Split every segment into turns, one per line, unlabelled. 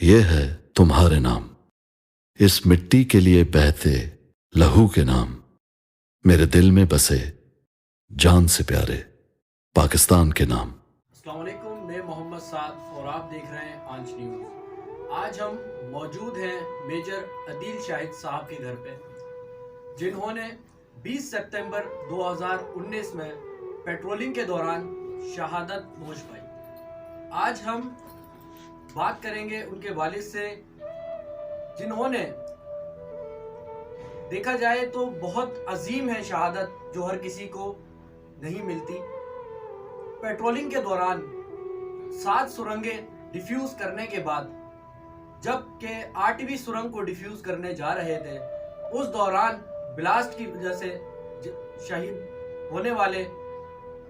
ये है तुम्हारे नाम, इस मिट्टी के लिए बहते लहू के नाम, मेरे दिल में बसे जान से प्यारे पाकिस्तान के नाम।
अस्सलाम वालेकुम, मैं मोहम्मद साद और आप देख रहे हैं आंच न्यूज़। आज हम मौजूद हैं मेजर अदील शाहिद साहब के घर पे, जिन्होंने 20 सितंबर 2019 में पेट्रोलिंग के दौरान शहादत नोश पाई। आज हम बात करेंगे उनके वालिद से, जिन्होंने देखा जाए तो बहुत अजीम है शहादत, जो हर किसी को नहीं मिलती। पेट्रोलिंग के दौरान 7 सुरंगें डिफ्यूज करने के बाद जबकि 8वीं सुरंग को डिफ्यूज करने जा रहे थे, उस दौरान ब्लास्ट की वजह से शहीद होने वाले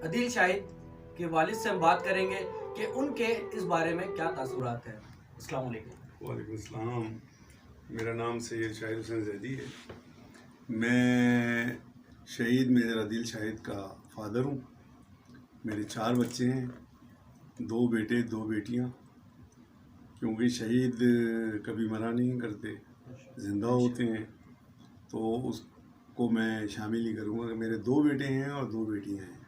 अदील शाहिद के वालिद से हम बात करेंगे कि उनके इस बारे में क्या तासुरात हैं। अस्सलाम वालेकुम।
वालेकुम अस्सलाम। मेरा नाम सैयद शाहिद हुसैन जैदी है। मैं शहीद मेजर अदील शाहिद का फादर हूँ। मेरे 4 बच्चे हैं, 2 बेटे 2 बेटियाँ। क्योंकि शहीद कभी मरा नहीं करते, ज़िंदा होते हैं, तो उसको मैं शामिल ही करूँगा कि मेरे 2 बेटे हैं और 2 बेटियाँ हैं।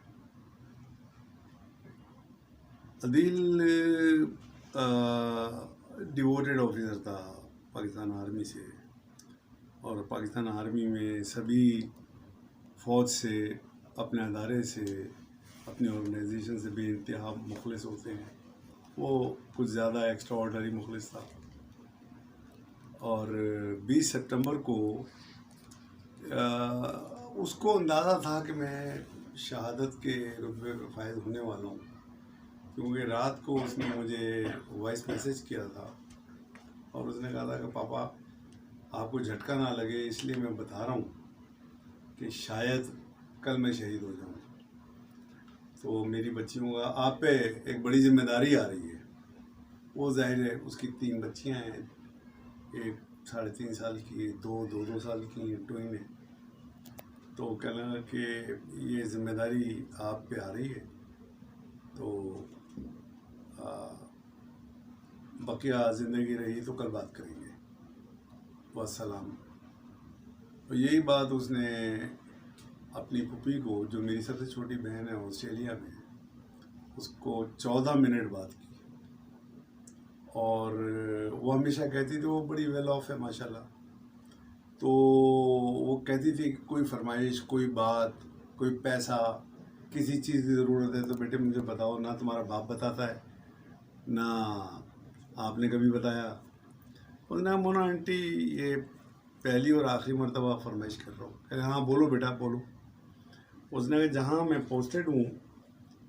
अदील डिवोटेड ऑफिसर था पाकिस्तान आर्मी से, और पाकिस्तान आर्मी में सभी फ़ौज से, अपने अदारे से, अपनी ऑर्गेनाइजेशन से बेइंतहा मुखलिस होते हैं। वो कुछ ज़्यादा एक्स्ट्रा ऑर्डनरी मुखलिस था। और 20 सितंबर को उसको अंदाज़ा था कि मैं शहादत के रुतबे पर फायद होने वाला हूँ, क्योंकि रात को उसने मुझे वॉइस मैसेज किया था और उसने कहा था कि पापा आपको झटका ना लगे, इसलिए मैं बता रहा हूँ कि शायद कल मैं शहीद हो जाऊँ। तो मेरी बच्चियों का आप पे एक बड़ी जिम्मेदारी आ रही है। वो जाहिर है, उसकी 3 बच्चियाँ हैं, एक 3.5 साल की, 2 साल की ट्विन है। तो कहना कि ये जिम्मेदारी आप पे आ रही है, तो बकिया ज़िंदगी रही तो कल बात करेंगे, वस्सलाम। तो यही बात उसने अपनी फूफी को, जो मेरी सबसे छोटी बहन है ऑस्ट्रेलिया में, उसको 14 मिनट बात की। और वो हमेशा कहती थी, वो बड़ी वेल ऑफ है माशाल्लाह, तो वो कहती थी कोई फरमाइश, कोई बात, कोई पैसा, किसी चीज़ की ज़रूरत है तो बेटे मुझे बताओ। ना तुम्हारा बाप बताता है, ना आपने कभी बताया। उसने मोना आंटी ये पहली और आखिरी मरतबा फरमाइश कर रहा हूँ। कह हाँ बोलो बेटा बोलो। उसने कहा जहाँ मैं पोस्टेड हूँ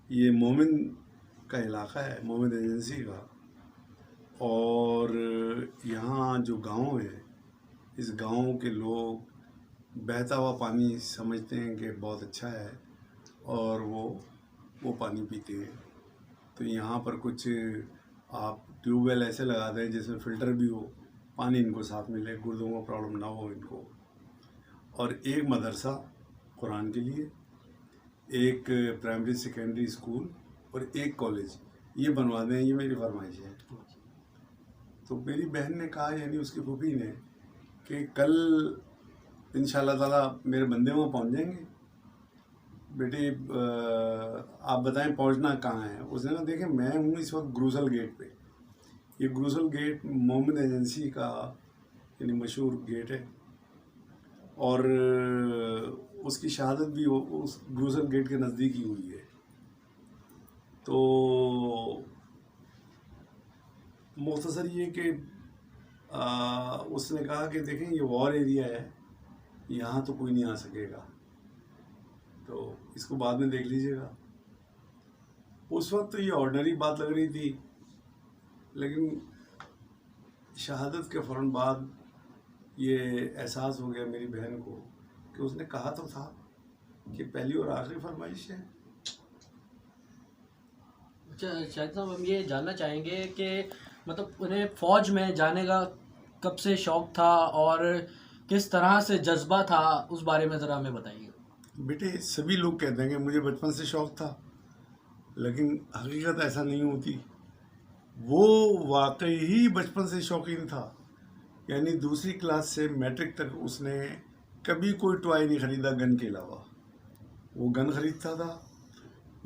ये मोमिन का इलाका है, मोमिन एजेंसी का, और यहाँ जो गांव है, इस गांव के लोग बहता हुआ पानी समझते हैं कि बहुत अच्छा है, और वो पानी पीते हैं। तो यहाँ पर कुछ आप ट्यूबवेल ऐसे लगा दें जिसमें फ़िल्टर भी हो, पानी इनको साफ़ मिले, गुर्दों को प्रॉब्लम ना हो इनको। और एक मदरसा कुरान के लिए, एक प्राइमरी सेकेंडरी स्कूल और एक कॉलेज, ये बनवा दें, ये मेरी फरमाइश है। तो मेरी बहन ने कहा, यानी उसकी फूफी ने, कि कल इंशाल्लाह ताला मेरे बंदे वहाँ पहुँच जाएंगे। बेटे आप बताएं पहुँचना कहाँ है। उसने कहा देखें मैं हूँ इस वक्त ग्रूसल गेट पे। ये ग्रूसल गेट मोमिन एजेंसी का यानी मशहूर गेट है, और उसकी शहादत भी उस ग्रूसल गेट के नज़दीक ही हुई है। तो मुख्तसर ये कि उसने कहा कि देखें ये वॉर एरिया है, यहाँ तो कोई नहीं आ सकेगा, तो इसको बाद में देख लीजिएगा। उस वक्त तो ये ऑर्डिनरी बात लग रही थी, लेकिन शहादत के फ़ौरन बाद ये एहसास हो गया मेरी बहन को कि उसने कहा तो था कि पहली और आखिरी फरमाइश है।
अच्छा शाहिद साहब, हम ये जानना चाहेंगे कि मतलब उन्हें फ़ौज में जाने का कब से शौक़ था और किस तरह से जज्बा था, उस बारे में ज़रा हमें बताइए।
बेटे सभी लोग कहते हैं कि मुझे बचपन से शौक़ था, लेकिन हकीकत ऐसा नहीं होती। वो वाकई ही बचपन से शौकीन था। यानी दूसरी क्लास से मैट्रिक तक उसने कभी कोई टॉय नहीं खरीदा गन के अलावा। वो गन खरीदता था।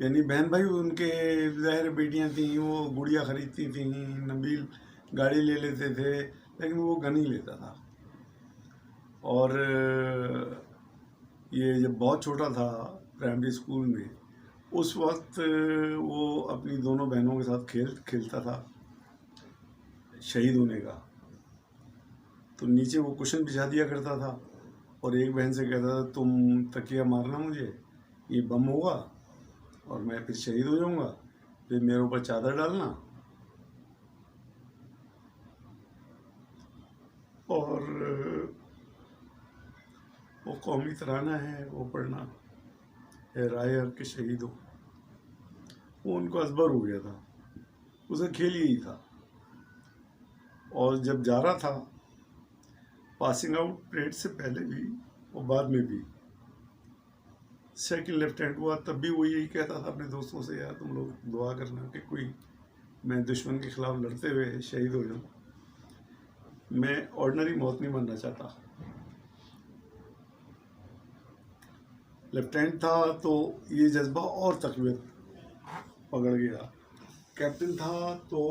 यानी बहन भाई उनके ज़ाहिर बेटियां थीं, वो गुड़िया खरीदती थीं, नबील गाड़ी ले लेते थे, लेकिन वो गन ही लेता था। और ये जब बहुत छोटा था प्राइमरी स्कूल में, उस वक्त वो अपनी दोनों बहनों के साथ खेलता था शहीद होने का। तो नीचे वो कुशन बिछा दिया करता था और एक बहन से कहता था तुम तकिया मारना मुझे, ये बम होगा और मैं फिर शहीद हो जाऊंगा, फिर मेरे ऊपर चादर डालना। और वो कौमी तराना है वो पढ़ना है, राय हक के शहीद हो, वो उनको अजबर हो गया था। उसे खेल यही था। और जब जा रहा था पासिंग आउट परेड से पहले भी और बाद में भी सेकंड लेफ्टिनेंट हुआ, तब भी वो यही कहता था अपने दोस्तों से, यार तुम लोग दुआ करना कि कोई मैं दुश्मन के खिलाफ लड़ते हुए शहीद हो जाऊं, मैं ऑर्डिनरी मौत नहीं मरना चाहता। लेफ्टिनेंट था तो ये जज्बा और तकवीत पकड़ गया। कैप्टन था तो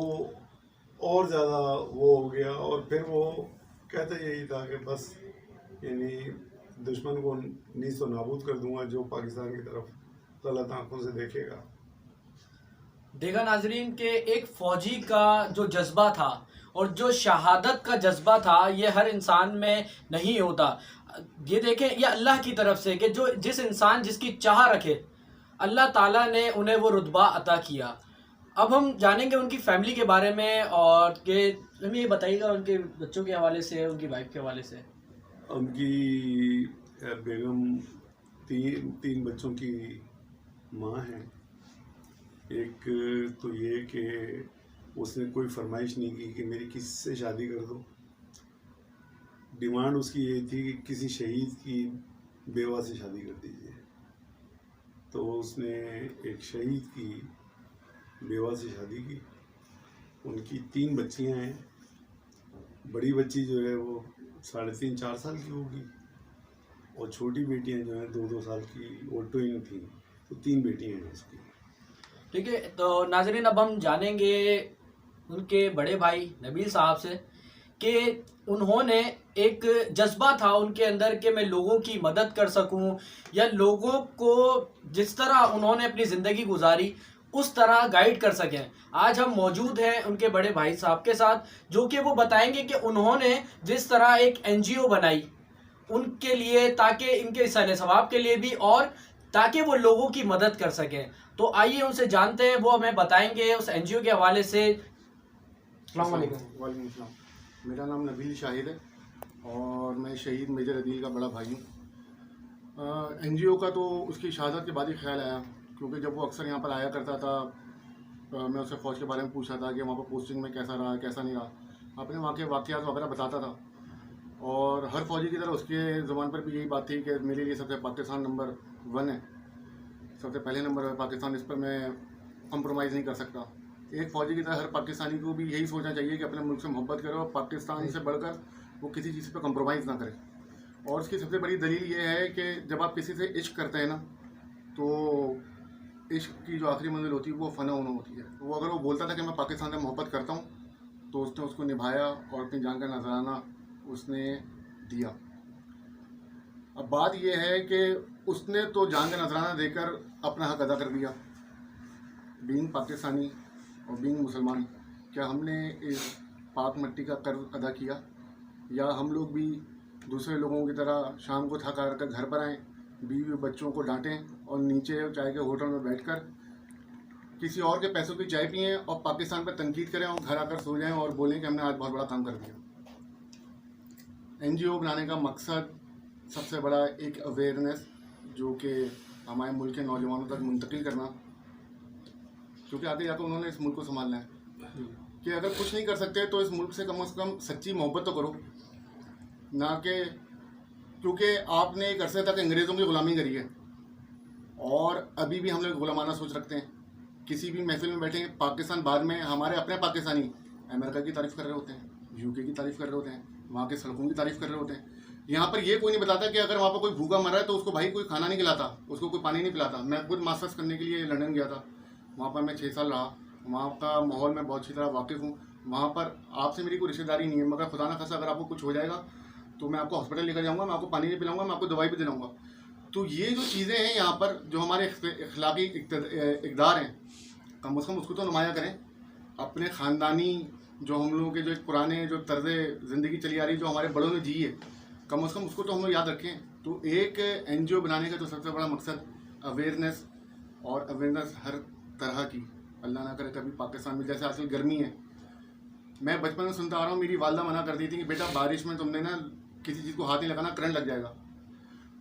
और ज़्यादा वो हो गया। और फिर वो कहता यही था कि बस यानी दुश्मन को नीज़ नाबूद कर दूंगा जो पाकिस्तान की तरफ गलत आंखों से देखेगा।
देखा नाजरीन के एक फौजी का जो जज्बा था और जो शहादत का जज्बा था, ये हर इंसान में नहीं होता। ये देखें, ये अल्लाह की तरफ से कि जो जिस इंसान जिसकी चाह रखे, अल्लाह ताला ने उन्हें वो रुतबा अता किया। अब हम जानेंगे उनकी फैमिली के बारे में, और कि हमें ये बताइएगा उनके बच्चों के हवाले से, उनकी वाइफ के हवाले से।
उनकी बेगम तीन बच्चों की माँ है। एक तो ये कि उसने कोई फरमाइश नहीं की कि मेरी किसी से शादी कर दो। डिमांड उसकी ये थी कि किसी शहीद की बेवा से शादी कर दीजिए। तो उसने एक शहीद की बेवा से शादी की। उनकी 3 बच्चियां हैं। बड़ी बच्ची जो है वो 3.5-4 साल की होगी और छोटी बेटियां जो हैं 2-2 साल की, वो ट्विन थी। तो 3 बेटियां हैं उसकी।
ठीक है, तो नाजरीन अब हम जानेंगे उनके बड़े भाई नबील साहब से कि उन्होंने एक जज्बा था उनके अंदर कि मैं लोगों की मदद कर सकूं, या लोगों को जिस तरह उन्होंने अपनी ज़िंदगी गुजारी उस तरह गाइड कर सकें। आज हम मौजूद हैं उनके बड़े भाई साहब के साथ, जो कि वो बताएंगे कि उन्होंने जिस तरह एक NGO बनाई उनके लिए, ताकि इनके सले सवाब के लिए भी और ताकि वो लोगों की मदद कर सकें। तो आइए उनसे जानते हैं, वो हमें बताएंगे उस NGO के हवाले से। अस्सलाम वालेकुम।
वालेकुम अस्सलाम। मेरा नाम नबील शाहिद है और मैं शहीद मेजर अदील का बड़ा भाई हूँ। NGO का तो उसकी शहादत के बाद ही ख्याल आया, क्योंकि जब वो अक्सर यहाँ पर आया करता था, मैं उससे फ़ौज के बारे में पूछा था कि वहाँ पर पोस्टिंग में कैसा रहा कैसा नहीं रहा, अपने वहाँ के वाक़यात वगैरह बताता था। और हर फौजी की तरह उसके ज़ुबान पर भी यही बात थी कि मेरे लिए सबसे पाकिस्तान नंबर 1 है, सबसे पहले नंबर है पाकिस्तान, इस पर मैं कंप्रोमाइज़ नहीं कर सकता। एक फ़ौजी की तरह हर पाकिस्तानी को भी यही सोचना चाहिए कि अपने मुल्क से मोहब्बत करे और पाकिस्तान से बढ़कर वो किसी चीज़ पर कंप्रोमाइज़ ना करे। और उसकी सबसे बड़ी दलील ये है कि जब आप किसी से इश्क करते हैं ना, तो इश्क की जो आखिरी मंजिल होती है वो फ़ना होना होती है। वो अगर वो बोलता था कि मैं पाकिस्तान से मोहब्बत करता हूँ, तो उसने उसको निभाया और अपनी जान का नजराना उसने दिया। अब बात यह है कि उसने तो जान का नजराना देकर अपना हक अदा कर दिया, बीइंग पाकिस्तानी और बीइंग मुसलमान। क्या हमने इस पाक मिट्टी का कर्ज अदा किया, या हम लोग भी दूसरे लोगों की तरह शाम को थका कर घर पर आएँ, बीवी बच्चों को डांटें और नीचे चाय के होटल में बैठकर किसी और के पैसों की चाय पिएं और पाकिस्तान पर तनकीद करें और घर आकर सो जाएं और बोलें कि हमने आज बहुत बड़ा काम कर दिया। NGO बनाने का मकसद सबसे बड़ा एक अवेयरनेस, जो कि हमारे मुल्क के नौजवानों तक मुंतकिल करना, क्योंकि आगे जाकर उन्होंने इस मुल्क को संभालना है। कि अगर कुछ नहीं कर सकते तो इस मुल्क से कम सच्ची मोहब्बत तो करो ना, कि क्योंकि आपने एक अरसे तक अंग्रेज़ों की ग़ुलामी करी है और अभी भी हम लोग गुलामाना सोच रखते हैं किसी भी महफिल में बैठेंगे पाकिस्तान बाद में हमारे अपने पाकिस्तानी अमेरिका की तारीफ़ कर रहे होते हैं, यूके की तारीफ़ कर रहे होते हैं, वहाँ के सड़कों की तारीफ़ कर रहे होते हैं। यहाँ पर ये कोई नहीं बताता कि अगर वहाँ पर कोई भूखा मर रहा है तो उसको भाई कोई खाना नहीं खिलाता, उसको कोई पानी नहीं पिलाता। मैं खुद मास्टर्स करने के लिए लंदन गया था, वहाँ पर मैं 6 साल रहा, वहाँ का माहौल मैं बहुत अच्छी तरह वाकिफ़ हूँ। वहाँ पर आपसे मेरी कोई रिश्तेदारी नहीं है, मगर खुदा ना खासा अगर आपको कुछ हो जाएगा तो मैं आपको हॉस्पिटल लेकर जाऊँगा, मैं आपको पानी नहीं पिलाऊँगा, मैं आपको दवाई भी दिलाऊँगा। तो ये जो चीज़ें हैं यहाँ पर, जो हमारे अखलाकी इक़दार हैं, कम से कम उसको तो नुमाया करें। अपने ख़ानदानी जो हम लोगों के जो एक पुराने जो तर्ज़ ज़िंदगी चली आ रही, जो हमारे बड़ों ने जी है, कम से कम उसको तो हम लोग याद रखें। तो एक NGO बनाने का जो सबसे बड़ा मकसद अवेयरनेस, और अवेयरनेस हर तरह की, अल्लाह ना करे कभी पाकिस्तान में जैसे आजकल गर्मी है, मैं बचपन में सुनता आ रहा हूँ, मेरी वालदा मना कर दी थी कि बेटा बारिश में तुमने ना किसी चीज़ को हाथ नहीं लगाना, करंट लग जाएगा।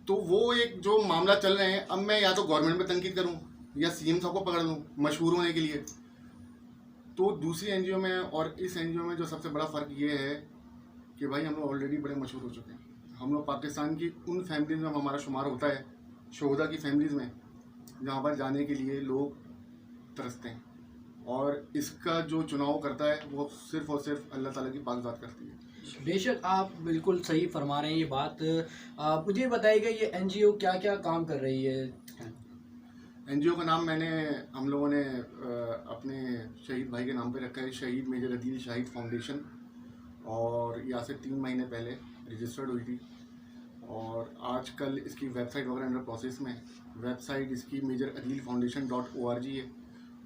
तो वो एक जो मामला चल रहे हैं, अब मैं या तो गवर्नमेंट में तनकीद करूँ या CM साहब को पकड़ लूँ मशहूर होने के लिए। तो दूसरी NGO में और इस NGO में जो सबसे बड़ा फ़र्क ये है कि भाई हम लोग ऑलरेडी बड़े मशहूर हो चुके हैं। हम लोग पाकिस्तान की उन फैमिलीज़ में हमारा शुमार होता है, शोहदा की फैमिलीज़ में, जहाँ पर जाने के लिए लोग तरसते हैं। और इसका जो चुनाव करता है वो सिर्फ़ और सिर्फ अल्लाह ताला की पाक ज़ात करती है।
बेशक आप बिल्कुल सही फरमा रहे हैं ये बात। मुझे बताइएगा ये NGO क्या क्या काम कर रही है?
NGO का नाम हम लोगों ने अपने शहीद भाई के नाम पे रखा है, शहीद मेजर अदील शाहिद फाउंडेशन। और यहाँ से 3 महीने पहले रजिस्टर्ड हुई थी, और आजकल इसकी वेबसाइट वगैरह अंडर प्रोसेस में है। वेबसाइट इसकी mejaradilfoundation.org है,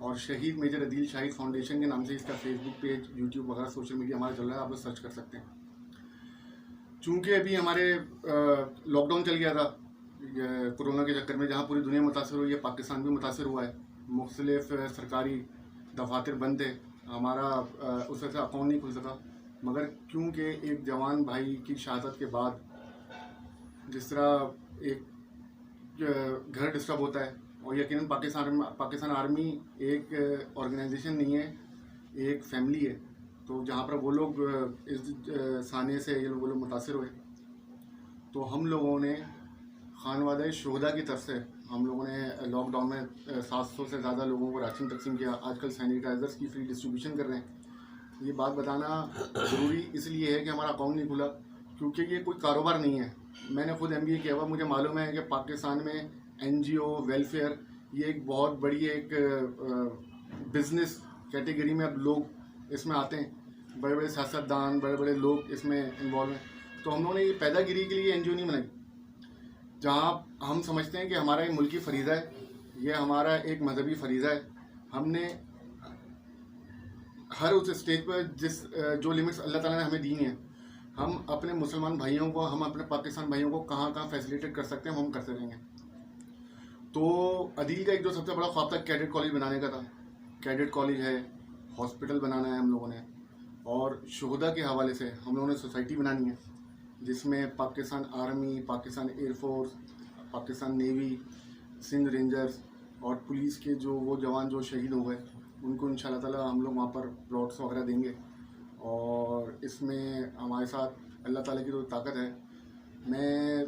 और शहीद मेजर अदील शाहिद फाउंडेशन के नाम से इसका फेसबुक पेज, यूट्यूब वगैरह सोशल मीडिया हमारा चल रहा है, आप लोग सर्च कर सकते हैं। चूँकि अभी हमारे लॉकडाउन चल गया था कोरोना के चक्कर में, जहाँ पूरी दुनिया मुतासर हुई है, पाकिस्तान भी मुतासर हुआ है। मुख्तलिफ सरकारी दफातर बंद थे, हमारा उस वजह से अकाउंट नहीं खुल सका। मगर क्योंकि एक जवान भाई की शहादत के बाद जिस तरह एक घर डिस्टर्ब होता है, और यकीनन पाकिस्तान आर्मी एक ऑर्गेनाइजेशन नहीं है, एक फैमिली है। तो जहाँ पर वो लोग इस साने से वो लोग मुतासर हुए, तो हम लोगों ने खानवादा शोहदा की तरफ से हम लोगों ने लॉकडाउन में 700 से ज़्यादा लोगों को राशन तकसीम किया। आजकल सैनिटाइज़र्स की फ्री डिस्ट्रीब्यूशन कर रहे हैं। ये बात बताना ज़रूरी इसलिए है कि हमारा अकाउंट नहीं खुला, क्योंकि ये कोई कारोबार नहीं है। मैंने खुद MBA किया हुआ, मुझे मालूम है कि पाकिस्तान में NGO वेलफेयर ये एक बहुत बड़ी एक बिज़नेस कैटेगरी में अब लोग इसमें आते हैं, बड़े बड़े सियासतदान, बड़े बड़े लोग इसमें इन्वॉल्व हैं। तो हम लोगों ने ये पैदागिरी के लिए NGO नहीं बनाई, जहाँ हम समझते हैं कि हमारा एक मुल्की फरीज़ा है, ये हमारा एक मजहबी फरीज़ा है। हमने हर उस स्टेज पर जो लिमिट्स अल्लाह ताला ने हमें दी हैं, हम अपने मुसलमान भाइयों को, हम अपने पाकिस्तान भाइयों को कहाँ कहाँ फैसिलिटेट कर सकते हैं हम करते रहेंगे। तो अदील का एक जो सबसे बड़ा ख्वाब था कैडेट कॉलेज बनाने का था। कैडेट कॉलेज है, हॉस्पिटल बनाना है हम लोगों ने, और शोहदा के हवाले से हम लोगों ने सोसाइटी बनानी है, जिसमें Pakistan army, Pakistan air force, Pakistan navy, Sindh rangers और पुलिस के जो वो जवान जो शहीद हो गए, उनको इंशाल्लाह ताला हम लोग वहाँ पर प्लॉट्स वगैरह देंगे। और इसमें हमारे साथ अल्लाह ताला की जो ताकत है, मैं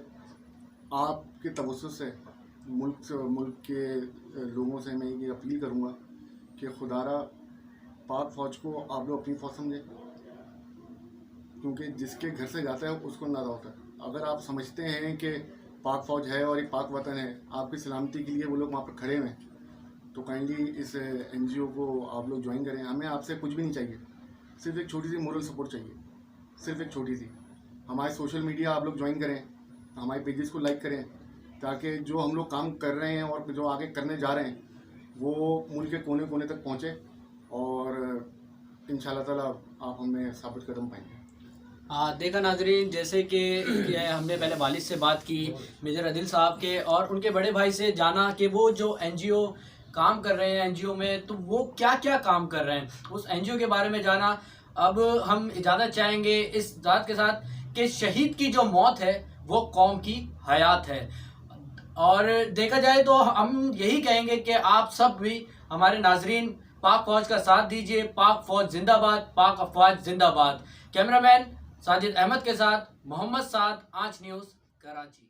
आपके तवज्जुह से मुल्क के लोगों से मैं ये अपील करूँगा कि खुदारा पाक फ़ौज को आप लोग अपनी फ़ौज समझें, क्योंकि जिसके घर से जाता है उसको अंदाज़ा होता है। अगर आप समझते हैं कि पाक फ़ौज है और ये पाक वतन है, आपकी सलामती के लिए वो लोग वहाँ पर खड़े हुए हैं, तो काइंडली इस NGO को आप लोग ज्वाइन करें। हमें आपसे कुछ भी नहीं चाहिए, सिर्फ एक छोटी सी मोरल सपोर्ट चाहिए, सिर्फ एक छोटी सी। हमारे सोशल मीडिया आप लोग ज्वाइन करें, हमारे पेजेस को लाइक करें, ताकि जो हम लोग काम कर रहे हैं और जो आगे करने जा रहे हैं वो मुल्क के कोने कोने तक पहुँचे, और इंशाल्लाह ताला आप हमें साबित कदम पाएंगे।
देखा नाजरीन, जैसे कि हमने पहले वालिद से बात की, मेजर अदील साहब के, और उनके बड़े भाई से जाना कि वो जो NGO काम कर रहे हैं NGO में, तो वो क्या क्या काम कर रहे हैं, उस NGO के बारे में जाना। अब हम इजाज़त चाहेंगे इस बात के साथ कि शहीद की जो मौत है वो कौम की हयात है। और देखा जाए तो हम यही कहेंगे कि आप सब भी हमारे नाजरीन पाक फौज का साथ दीजिए। पाक फौज जिंदाबाद, पाक अफवाज जिंदाबाद। कैमरामैन साजिद अहमद के साथ मोहम्मद साद, आंच न्यूज़, कराची।